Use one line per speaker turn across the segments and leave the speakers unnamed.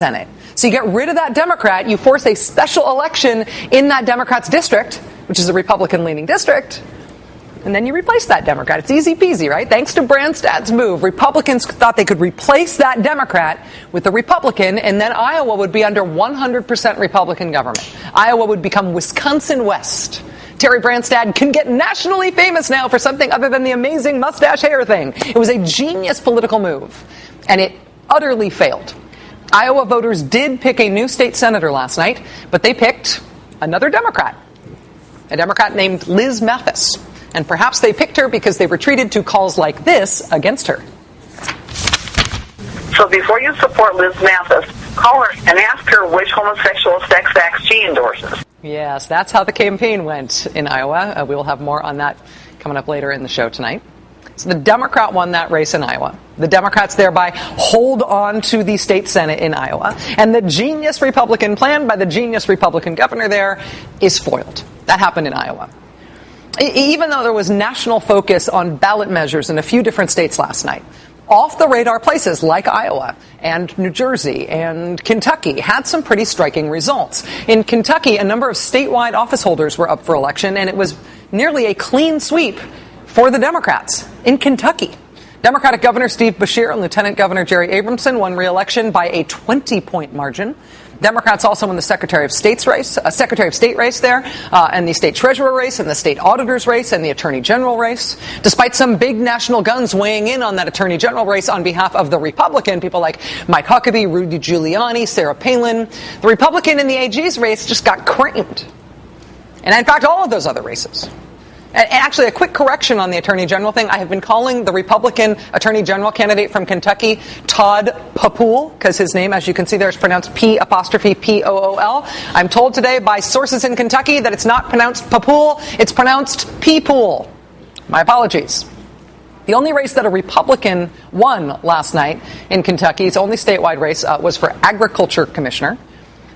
Senate. So you get rid of that Democrat, you force a special election in that Democrat's district, which is a Republican-leaning district, and then you replace that Democrat. It's easy peasy, right? Thanks to Branstad's move, Republicans thought they could replace that Democrat with a Republican, and then Iowa would be under 100% Republican government. Iowa would become Wisconsin West. Terry Branstad can get nationally famous now for something other than the amazing mustache hair thing. It was a genius political move, and it utterly failed. Iowa voters did pick a new state senator last night, but they picked another Democrat, a Democrat named Liz Mathis. And perhaps they picked her because they retreated to calls like this against her.
So before you support Liz Mathis, call her and ask her which homosexual sex acts she endorses.
Yes, that's how the campaign went in Iowa. We will have more on that coming up later in the show tonight. So the Democrat won that race in Iowa. The Democrats thereby hold on to the state Senate in Iowa. And the genius Republican plan by the genius Republican governor there is foiled. That happened in Iowa. Even though there was national focus on ballot measures in a few different states last night, off-the-radar places like Iowa and New Jersey and Kentucky had some pretty striking results. In Kentucky, a number of statewide office holders were up for election, and it was nearly a clean sweep for the Democrats in Kentucky. Democratic Governor Steve Beshear and Lieutenant Governor Jerry Abramson won re-election by a 20-point margin. Democrats also won the Secretary of State race there, and the state treasurer race, and the state auditor's race, and the attorney general race. Despite some big national guns weighing in on that attorney general race on behalf of the Republican, people like Mike Huckabee, Rudy Giuliani, Sarah Palin, the Republican in the AG's race just got creamed. And in fact, all of those other races. And actually, a quick correction on the Attorney General thing. I have been calling the Republican Attorney General candidate from Kentucky Todd Papool, because his name, as you can see there, is pronounced P''P-O-O-L. I'm told today by sources in Kentucky that it's not pronounced Papool, it's pronounced P-Pool. My apologies. The only race that a Republican won last night in Kentucky's only statewide race was for Agriculture Commissioner.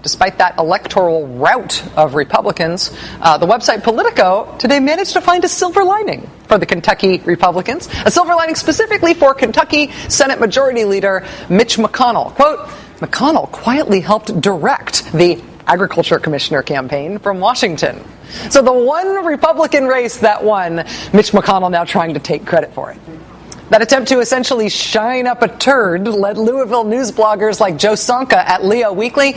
Despite that electoral rout of Republicans, the website Politico today managed to find a silver lining for the Kentucky Republicans, a silver lining specifically for Kentucky Senate Majority Leader Mitch McConnell. Quote, McConnell quietly helped direct the Agriculture Commissioner campaign from Washington. So the one Republican race that won, Mitch McConnell now trying to take credit for it. That attempt to essentially shine up a turd led Louisville news bloggers like Joe Sonka at Leo Weekly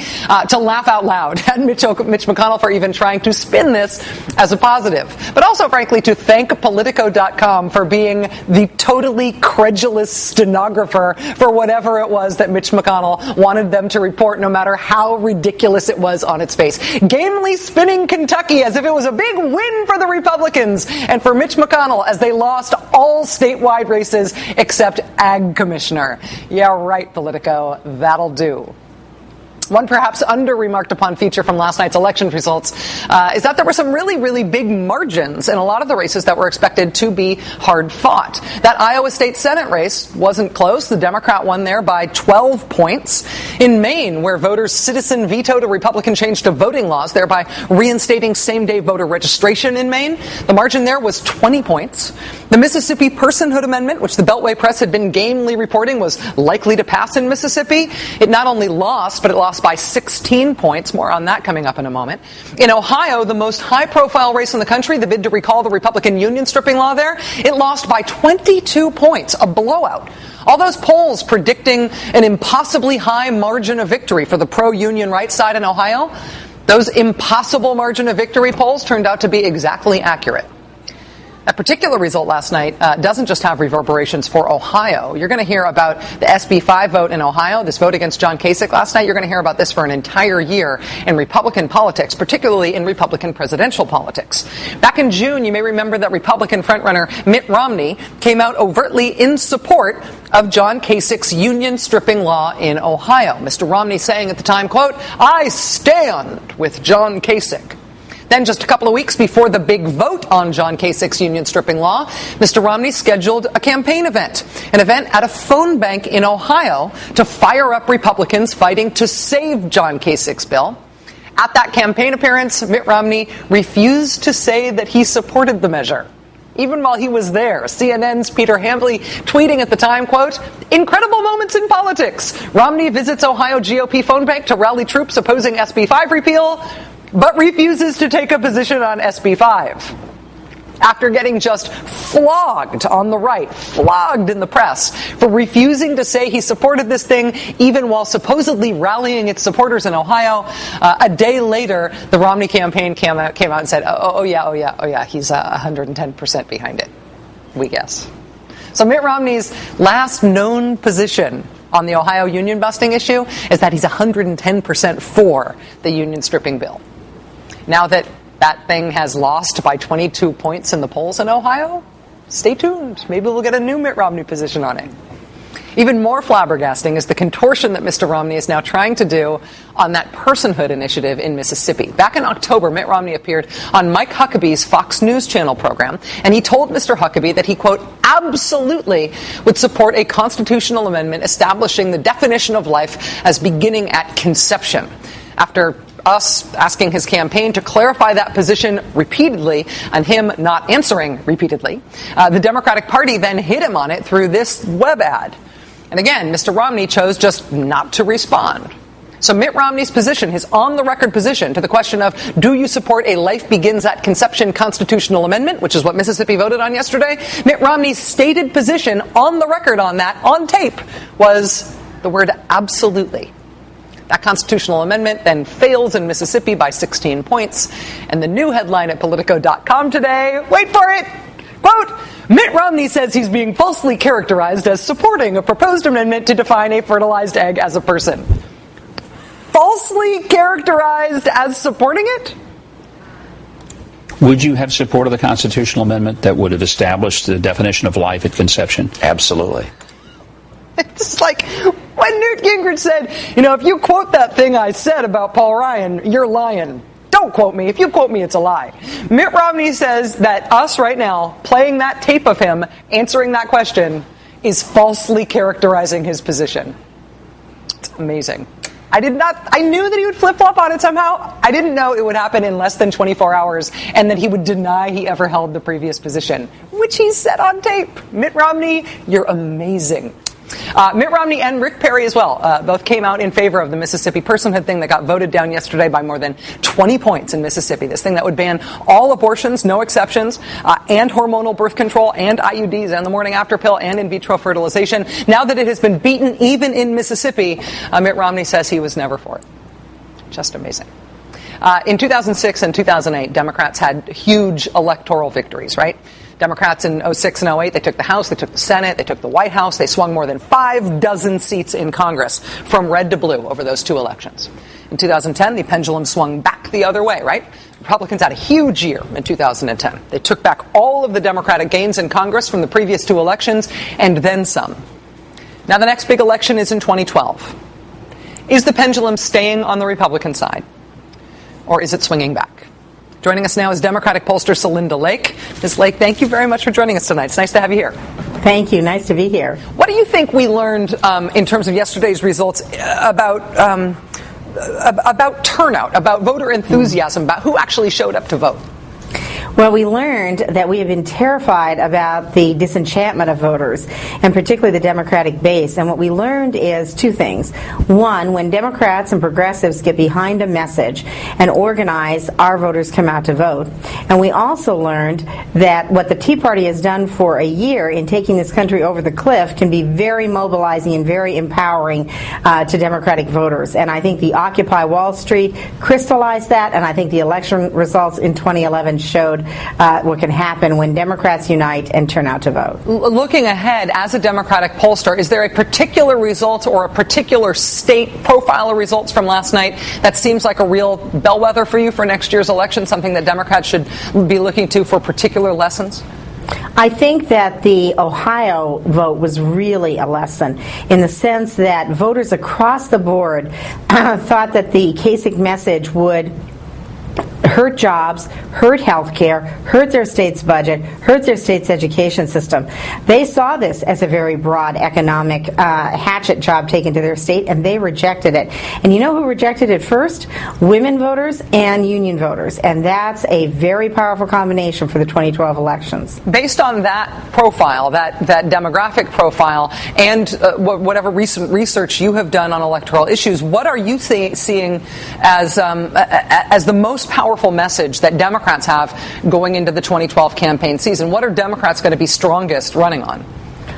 to laugh out loud at Mitch McConnell for even trying to spin this as a positive. But also, frankly, to thank Politico.com for being the totally credulous stenographer for whatever it was that Mitch McConnell wanted them to report, no matter how ridiculous it was on its face. Gamely spinning Kentucky as if it was a big win for the Republicans and for Mitch McConnell as they lost all statewide races except Ag Commissioner. Yeah, right, Politico. That'll do. One perhaps under-remarked upon feature from last night's election results is that there were some really, really big margins in a lot of the races that were expected to be hard-fought. That Iowa State Senate race wasn't close. The Democrat won there by 12 points. In Maine, where voters citizen vetoed a Republican change to voting laws, thereby reinstating same-day voter registration in Maine, the margin there was 20 points. The Mississippi Personhood Amendment, which the Beltway Press had been gamely reporting was likely to pass in Mississippi, it not only lost, but it lost by 16 points. More on that coming up in a moment. In Ohio, the most high-profile race in the country, the bid to recall the Republican union stripping law there, it lost by 22 points, a blowout. All those polls predicting an impossibly high margin of victory for the pro-union rights side in Ohio, those impossible margin of victory polls turned out to be exactly accurate. That particular result last night doesn't just have reverberations for Ohio. You're going to hear about the SB 5 vote in Ohio, this vote against John Kasich last night. You're going to hear about this for an entire year in Republican politics, particularly in Republican presidential politics. Back in June, you may remember that Republican frontrunner Mitt Romney came out overtly in support of John Kasich's union stripping law in Ohio. Mr. Romney saying at the time, quote, "I stand with John Kasich." Then just a couple of weeks before the big vote on John Kasich's union stripping law, Mr. Romney scheduled a campaign event, an event at a phone bank in Ohio to fire up Republicans fighting to save John Kasich's bill. At that campaign appearance, Mitt Romney refused to say that he supported the measure. even while he was there. CNN's Peter Hambley tweeting at the time, quote, "Incredible moments in politics. Romney visits Ohio GOP phone bank to rally troops opposing SB 5 repeal, but refuses to take a position on SB 5. After getting just flogged on the right, flogged in the press for refusing to say he supported this thing even while supposedly rallying its supporters in Ohio, a day later, the Romney campaign came out and said, oh yeah, he's 110% behind it, we guess. So Mitt Romney's last known position on the Ohio union busting issue is that he's 110% for the union stripping bill. Now that thing has lost by 22 points in the polls in Ohio, stay tuned. Maybe we'll get a new Mitt Romney position on it. Even more flabbergasting is the contortion that Mr. Romney is now trying to do on that personhood initiative in Mississippi. Back in October, Mitt Romney appeared on Mike Huckabee's Fox News Channel program, and he told Mr. Huckabee that he, quote, absolutely would support a constitutional amendment establishing the definition of life as beginning at conception. After us asking his campaign to clarify that position repeatedly and him not answering repeatedly, the Democratic Party then hit him on it through this web ad. And again, Mr. Romney chose just not to respond. So Mitt Romney's position, his on-the-record position to the question of, do you support a life begins at conception constitutional amendment, which is what Mississippi voted on yesterday, Mitt Romney's stated position on the record on that, on tape, was the word absolutely. That constitutional amendment then fails in Mississippi by 16 points. And the new headline at Politico.com today, wait for it, quote, Mitt Romney says he's being falsely characterized as supporting a proposed amendment to define a fertilized egg as a person. Falsely characterized as supporting it?
Would you have supported the constitutional amendment that would have established the definition of life at conception?
Absolutely.
It's like when Newt Gingrich said, if you quote that thing I said about Paul Ryan, you're lying. Don't quote me. If you quote me, it's a lie. Mitt Romney says that us right now, playing that tape of him answering that question, is falsely characterizing his position. It's amazing. I knew that he would flip-flop on it somehow. I didn't know it would happen in less than 24 hours and that he would deny he ever held the previous position, which he said on tape. Mitt Romney, you're amazing. Mitt Romney and Rick Perry as well both came out in favor of the Mississippi personhood thing that got voted down yesterday by more than 20 points in Mississippi. This thing that would ban all abortions, no exceptions, and hormonal birth control, and IUDs, and the morning after pill, and in vitro fertilization. Now that it has been beaten even in Mississippi, Mitt Romney says he was never for it. Just amazing. In 2006 and 2008, Democrats had huge electoral victories, right? Democrats in 06 and 08, they took the House, they took the Senate, they took the White House, they swung more than 6 seats in Congress from red to blue over those two elections. In 2010, the pendulum swung back the other way, right? Republicans had a huge year in 2010. They took back all of the Democratic gains in Congress from the previous two elections, and then some. Now the next big election is in 2012. Is the pendulum staying on the Republican side, or is it swinging back? Joining us now is Democratic pollster Celinda Lake. Ms. Lake, thank you very much for joining us tonight. It's nice to have you here.
Thank you. Nice to be here.
What do you think we learned in terms of yesterday's results about turnout, about voter enthusiasm, about who actually showed up to vote?
Well, we learned that we have been terrified about the disenchantment of voters, and particularly the Democratic base. And what we learned is two things. One, when Democrats and progressives get behind a message and organize, our voters come out to vote. And we also learned that what the Tea Party has done for a year in taking this country over the cliff can be very mobilizing and very empowering to Democratic voters. And I think the Occupy Wall Street crystallized that, and I think the election results in 2011 showed what can happen when Democrats unite and turn out to vote.
Looking ahead, as a Democratic pollster, is there a particular result or a particular state profile of results from last night that seems like a real bellwether for you for next year's election, something that Democrats should be looking to for particular lessons?
I think that the Ohio vote was really a lesson in the sense that voters across the board thought that the Kasich message would hurt jobs, hurt health care, hurt their state's budget, hurt their state's education system. They saw this as a very broad economic hatchet job taken to their state, and they rejected it. And you know who rejected it first? Women voters and union voters. And that's a very powerful combination for the 2012 elections.
Based on that profile, that demographic profile, and whatever recent research you have done on electoral issues, what are you seeing as the most powerful message that Democrats have going into the 2012 campaign season? What are Democrats going to be strongest running on?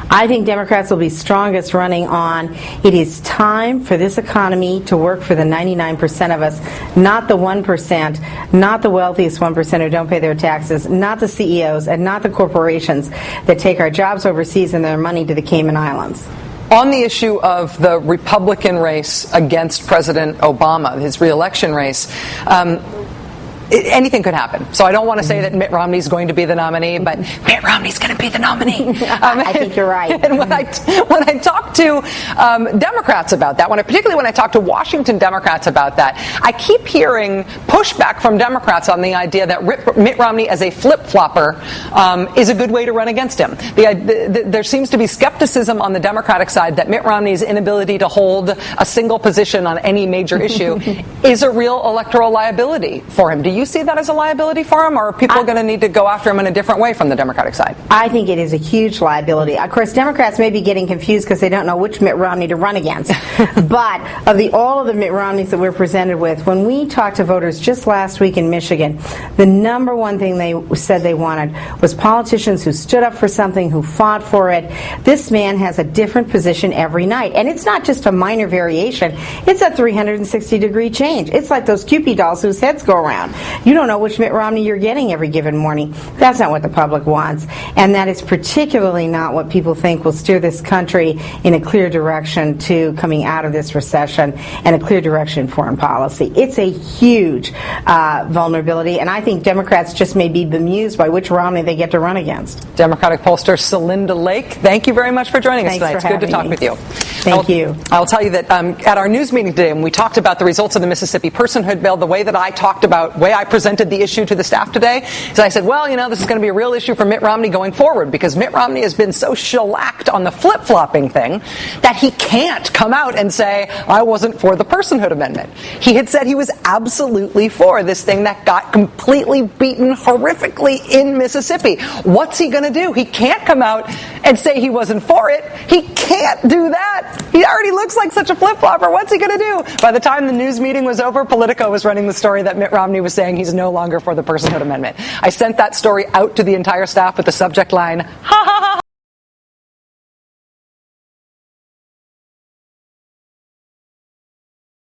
I think Democrats will be strongest running on, it is time for this economy to work for the 99% of us, not the 1%, not the wealthiest 1% who don't pay their taxes, not the CEOs, and not the corporations that take our jobs overseas and their money to the Cayman Islands.
On the issue of the Republican race against President Obama, his re-election race, anything could happen. So I don't want to say that Mitt Romney's going to be the nominee, but Mitt Romney's going to be the nominee.
I think you're right.
And when I talk to Democrats about that, particularly when I talk to Washington Democrats about that, I keep hearing pushback from Democrats on the idea that Mitt Romney as a flip-flopper is a good way to run against him. There seems to be skepticism on the Democratic side that Mitt Romney's inability to hold a single position on any major issue is a real electoral liability for him. Do you see that as a liability for him, or are people going to need to go after him in a different way from the Democratic side?
I think it is a huge liability. Of course, Democrats may be getting confused because they don't know which Mitt Romney to run against. But of all of the Mitt Romneys that we're presented with, when we talked to voters just last week in Michigan, the number one thing they said they wanted was politicians who stood up for something, who fought for it. This man has a different position every night. And it's not just a minor variation. It's a 360-degree change. It's like those Cupid dolls whose heads go around. You don't know which Mitt Romney you're getting every given morning. That's not what the public wants. And that is particularly not what people think will steer this country in a clear direction to coming out of this recession and a clear direction in foreign policy. It's a huge vulnerability, and I think Democrats just may be bemused by which Romney they get to run against.
Democratic pollster Celinda Lake, thank you very much for joining us tonight. It's good to talk with you.
Thank you.
I'll tell you that at our news meeting today, when we talked about the results of the Mississippi personhood bill, the way that I presented the issue to the staff today is I said, well, this is going to be a real issue for Mitt Romney going forward, because Mitt Romney has been so shellacked on the flip-flopping thing that he can't come out and say, I wasn't for the personhood amendment. He had said he was absolutely for this thing that got completely beaten horrifically in Mississippi. What's he going to do? He can't come out and say he wasn't for it. He can't do that. He already looks like such a flip-flopper. What's he going to do? By the time the news meeting was over, Politico was running the story that Mitt Romney was saying he's no longer for the personhood amendment. I sent that story out to the entire staff with the subject line, ha